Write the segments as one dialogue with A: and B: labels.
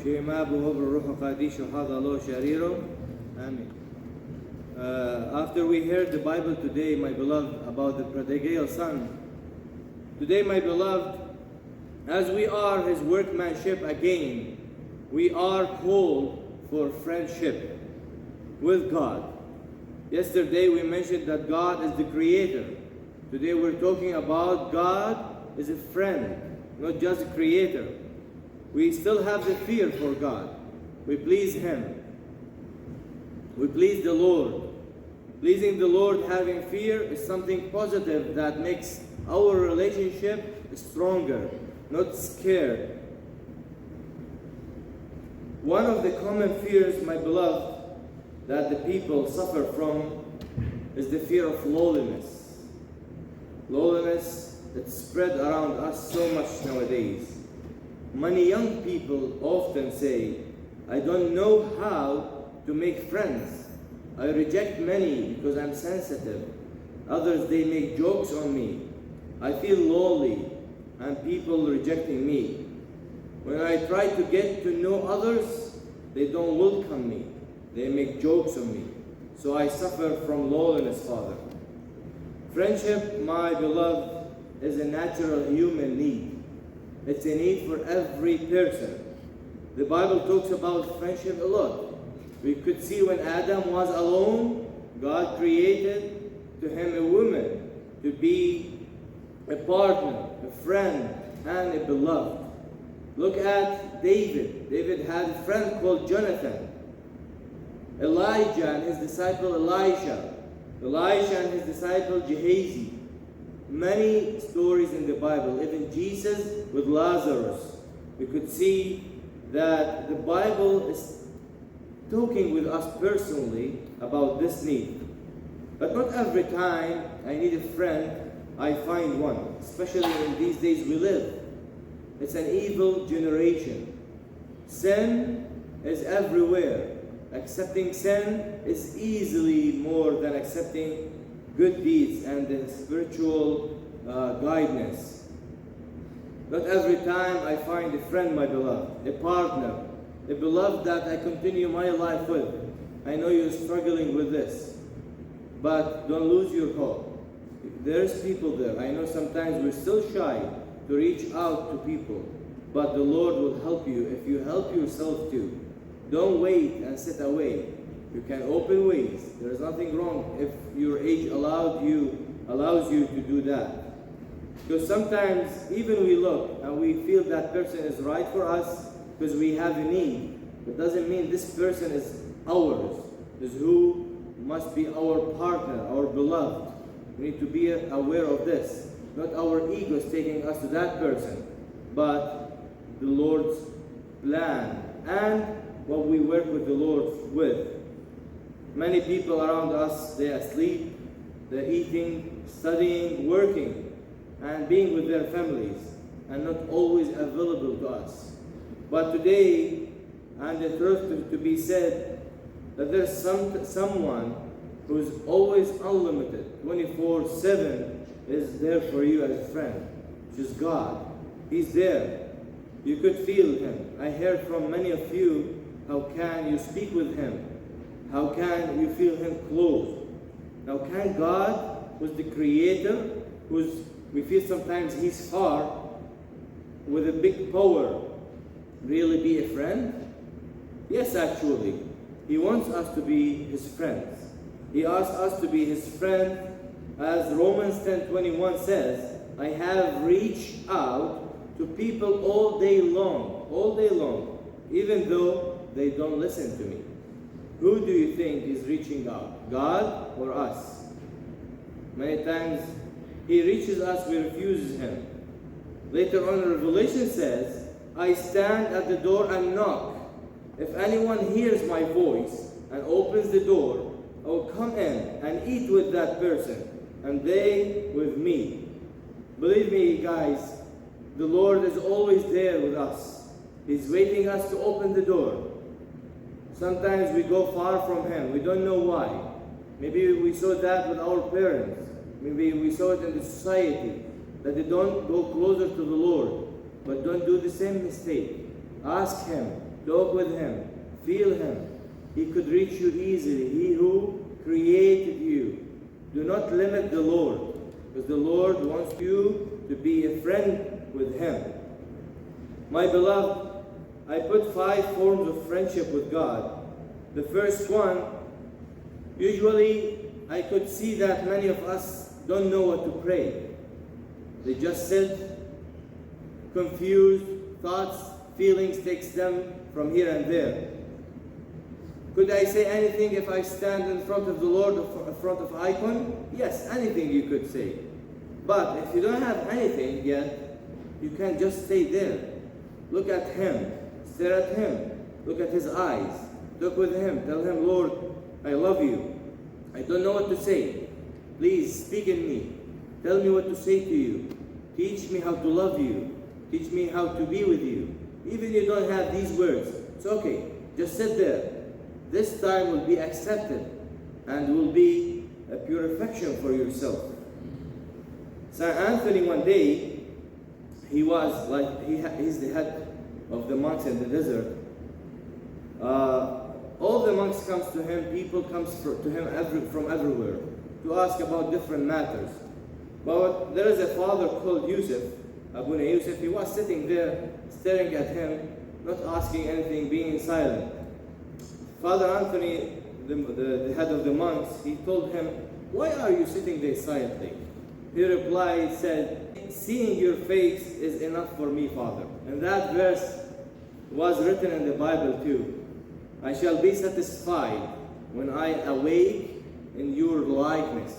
A: شيما بوهب الروح القديس وحظ الله شريره. Amen. After we heard the Bible today, my beloved, about the prodigal son, today, my beloved, as we are his workmanship again, we are called for friendship with God. Yesterday we mentioned that God is the creator. Today we're talking about God is a friend, not just a creator. We still have the fear for God. We please him. We please the Lord. Pleasing the Lord, having fear, is something positive that makes our relationship stronger, not scared. One of the common fears, my beloved, that the people suffer from is the fear of loneliness. Loneliness that's spread around us so much nowadays. Many young people often say, I don't know how to make friends. I reject many because I'm sensitive. Others, they make jokes on me. I feel lonely and people rejecting me. When I try to get to know others, they don't welcome me. They make jokes on me. So I suffer from loneliness, Father. Friendship, my beloved, is a natural human need. It's a need for every person. The Bible talks about friendship a lot. We could see when Adam was alone, God created to him a woman to be a partner, a friend, and a beloved. Look at David. David had a friend called Jonathan. Elijah and his disciple Elisha. Elisha and his disciple Gehazi. Many stories in the Bible, even Jesus with Lazarus. We could see that the Bible is talking with us personally about this need. But not every time I need a friend, I find one, especially in these days we live. It's an evil generation. Sin is everywhere. Accepting sin is easily more than accepting good deeds and the spiritual guidance. Not every time I find a friend, my beloved, a partner, a beloved that I continue my life with. I know you're struggling with this, but don't lose your hope. There's people there. I know sometimes we're still shy to reach out to people, but the Lord will help you if you help yourself too. Don't wait and sit away. You can open ways. There is nothing wrong if your age allows you to do that. Because sometimes even we look and we feel that person is right for us because we have a need. It doesn't mean this person is ours, is who must be our partner, our beloved. We need to be aware of this. Not our egos taking us to that person, but the Lord's plan and what we work with the Lord with. Many people around us, they are asleep, they're eating, studying, working, and being with their families, and not always available to us. But today, and the truth to be said, that there's someone who's always unlimited, 24/7, is there for you as a friend, which is God. He's there. You could feel him. I heard from many of you, how can you speak with him? How can you feel him close? Now can God, who's the creator, we feel sometimes he's far, with a big power, really be a friend? Yes, actually. He wants us to be his friends. He asks us to be his friend, as Romans 10:21 says, I have reached out to people all day long, even though they don't listen to me. Who do you think is reaching out? God or us? Many times he reaches us, we refuse him. Later on, Revelation says, I stand at the door and knock. If anyone hears my voice and opens the door, I will come in and eat with that person, and they with me. Believe me, guys, the Lord is always there with us. He's waiting us to open the door. Sometimes we go far from him. We don't know why. Maybe we saw that with our parents. Maybe we saw it in the society, that they don't go closer to the Lord. But don't do the same mistake. Ask him, talk with Him, feel Him. He could reach you easily. He who created you. Do not limit the Lord, because the Lord wants you to be a friend with Him. My beloved, I put 5 forms of friendship with God. The first one, usually I could see that many of us don't know what to pray. They just sit, confused, thoughts, feelings takes them from here and there. Could I say anything if I stand in front of the Lord, in front of icon? Yes, anything you could say. But if you don't have anything yet, you can't just stay there. Look at Him, stare at Him, look at His eyes, talk with Him, tell Him, Lord, I love you. I don't know what to say. Please speak in me. Tell me what to say to you. Teach me how to love you. Teach me how to be with you. Even if you don't have these words, it's okay. Just sit there. This time will be accepted and will be a purification for yourself. St. Anthony, one day, he's the head of the monks in the desert. All the monks comes to him, people comes to him from everywhere to ask about different matters. But there is a father called Yusuf, Abuna Yusuf. He was sitting there, staring at him, not asking anything, being silent. Father Anthony, the head of the monks, he told him, "Why are you sitting there silently?" He replied, said, "Seeing your face is enough for me, Father." And that verse was written in the Bible too. I shall be satisfied when I awake in your likeness.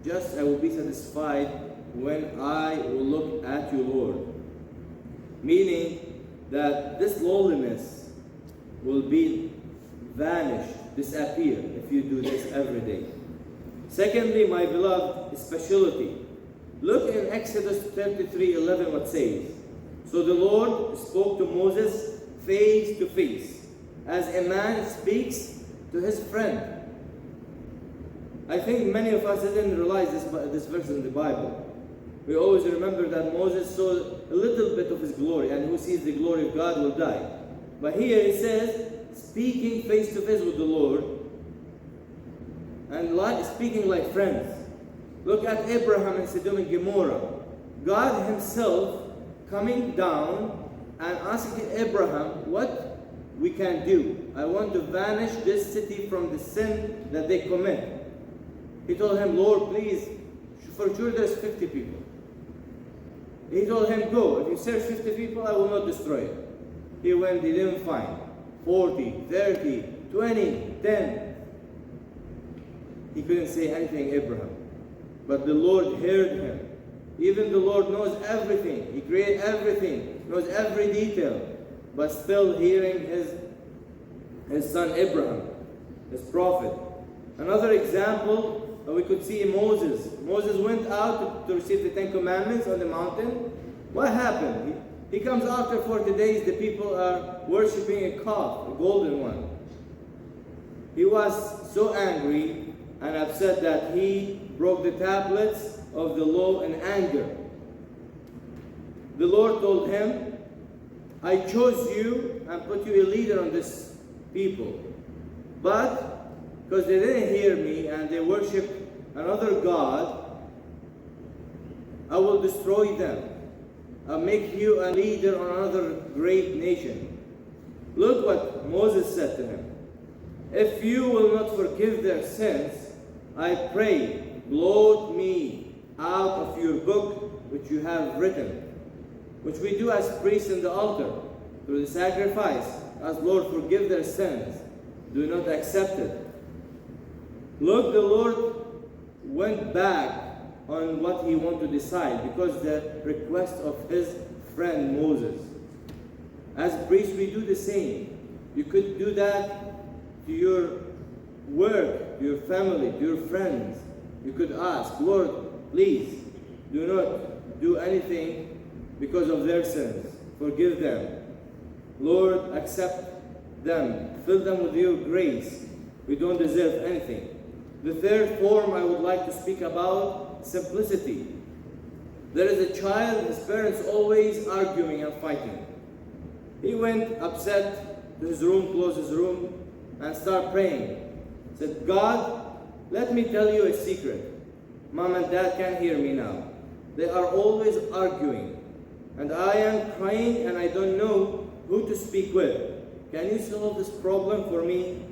A: Just I will be satisfied when I will look at you, Lord. Meaning that this lowliness will be vanished, disappear if you do this every day. Secondly, my beloved, speciality. Look in Exodus 33:11 what says. So the Lord spoke to Moses face to face, as a man speaks to his friend. I think many of us didn't realize this verse in the Bible. We always remember that Moses saw a little bit of his glory, and who sees the glory of God will die. But here it says, speaking face to face with the Lord, and speaking like friends. Look at Abraham and Sodom and Gomorrah. God Himself coming down and asking Abraham what we can do. I want to vanish this city from the sin that they commit. He told him, Lord, please, for sure there's 50 people. He told him, go, if you search 50 people, I will not destroy it. He went, he didn't find 40, 30, 20, 10. He couldn't say anything, Abraham. But the Lord heard him. Even the Lord knows everything. He created everything, knows every detail. But still hearing his son Abraham, his prophet. Another example, we could see Moses. Moses went out to receive the 10 Commandments on the mountain. What happened? He comes after 40 days, the people are worshiping a calf, a golden one. He was so angry and upset that he broke the tablets of the law in anger. The Lord told him, I chose you and put you a leader on this people. But because they didn't hear me and they worship another God, I will destroy them. I'll make you a leader on another great nation. Look what Moses said to him. If you will not forgive their sins, I pray, blot me out of your book which you have written, which we do as priests in the altar, through the sacrifice, as Lord, forgive their sins. Do not accept it. Look, the Lord went back on what He wanted to decide because the request of His friend Moses. As priests, we do the same. You could do that to your work, to your family, to your friends. You could ask, Lord, please do not do anything because of their sins. Forgive them. Lord, accept them. Fill them with your grace. We don't deserve anything. The third form I would like to speak about, simplicity. There is a child, his parents always arguing and fighting. He went upset to his room, close his room, and start praying. He said, God, let me tell you a secret. Mom and Dad can't hear me now. They are always arguing, and I am crying and I don't know who to speak with. Can you solve this problem for me?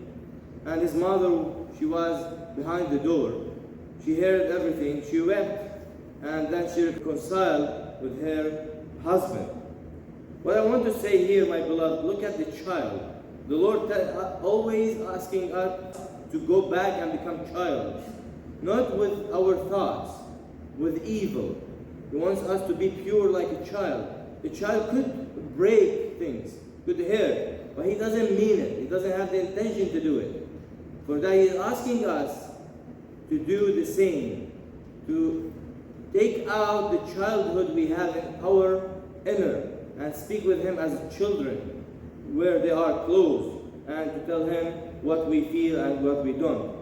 A: And his mother, she was behind the door. She heard everything. She wept, and then she reconciled with her husband. What I want to say here, my beloved, look at the child. The Lord always asking us to go back and become child, not with our thoughts, with evil. He wants us to be pure like a child. A child could break things, could hurt, but he doesn't mean it. He doesn't have the intention to do it. For that, he is asking us to do the same, to take out the childhood we have in our inner and speak with him as children where they are close, and to tell him what we feel and what we don't.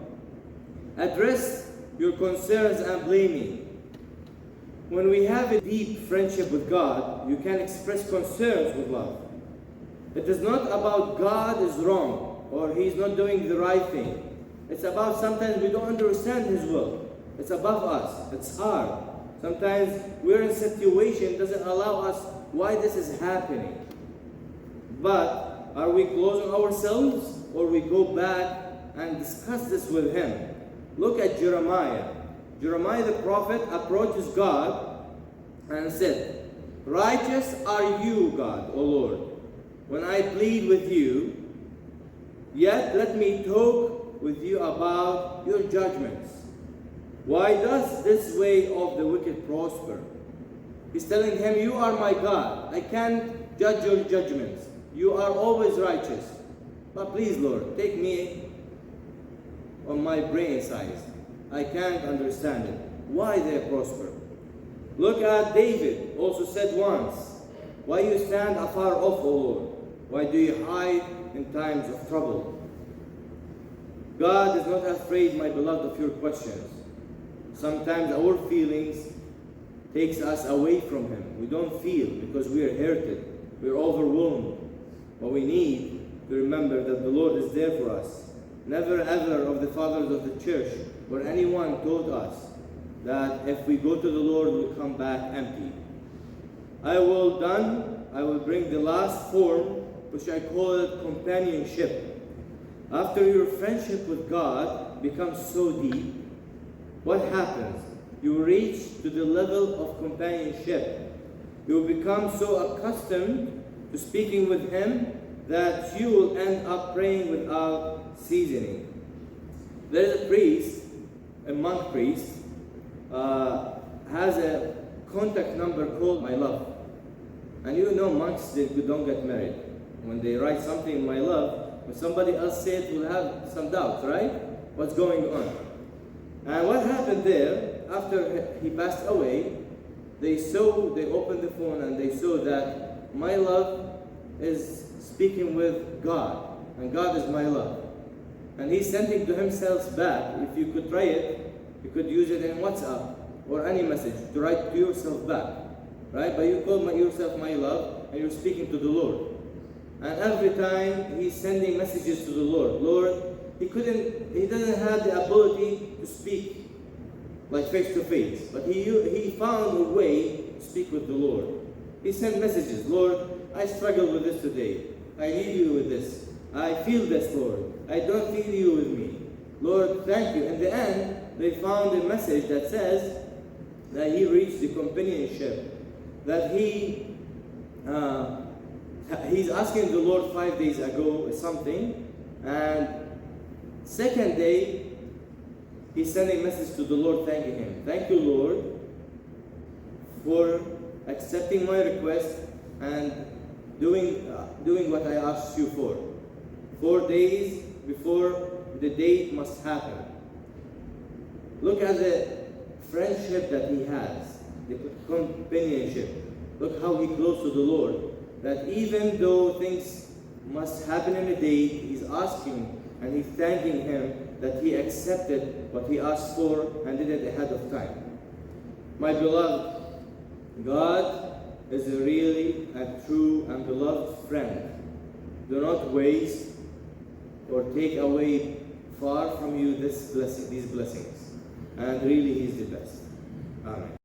A: Address your concerns and blaming. When we have a deep friendship with God, you can express concerns with love. It is not about God is wrong or he's not doing the right thing. It's about sometimes we don't understand his will. It's above us. It's hard. Sometimes we're in a situation that doesn't allow us why this is happening. But are we closing ourselves, or we go back and discuss this with him? Look at Jeremiah. Jeremiah the prophet approaches God and said, righteous are you, God, O Lord, when I plead with you, yet let me talk with you about your judgments. Why does this way of the wicked prosper? He's telling him, you are my God. I can't judge your judgments. You are always righteous. But please, Lord, take me on my brain size. I can't understand it. Why they prosper? Look at David, also said once, why you stand afar off, O Lord? Why do you hide in times of trouble? God is not afraid, my beloved, of your questions. Sometimes our feelings takes us away from him. We don't feel because we are hurted. We're overwhelmed. But we need to remember that the Lord is there for us. Never ever of the fathers of the church or anyone told us that if we go to the Lord, we'll come back empty. I will bring the last form, which I call it companionship. After your friendship with God becomes so deep, what happens? You reach to the level of companionship. You become so accustomed to speaking with him that you will end up praying without ceasing. There is a priest, a monk priest, has a contact number called My Love. And you know monks, they don't get married. When they write something, My Love, when somebody else says it, will have some doubts, right? What's going on? And what happened there, after he passed away, they opened the phone and they saw that My Love is speaking with God, and God is My Love. And he's sending to himself back. If you could try it, you could use it in WhatsApp or any message to write to yourself back, right? But you call yourself My Love, and you're speaking to the Lord. And every time he's sending messages to the Lord, he doesn't have the ability to speak like face to face, but he found a way to speak with the Lord. He sent messages, Lord, I struggle with this today. I need you with this. I feel this, Lord. I don't feel you with me. Lord, thank you. In the end, they found a message that says that he reached the companionship, that he's asking the Lord 5 days ago or something, and second day, he's sending a message to the Lord thanking him. Thank you, Lord, for accepting my request and doing what I asked you for. 4 days before the date must happen. Look at the friendship that he has, the companionship. Look how he close to the Lord. That even though things must happen in a day, he's asking and he's thanking him that he accepted what he asked for and did it ahead of time. My beloved, God is a really a true and beloved friend. Do not waste or take away far from you these blessings. And really, He is the best. Amen.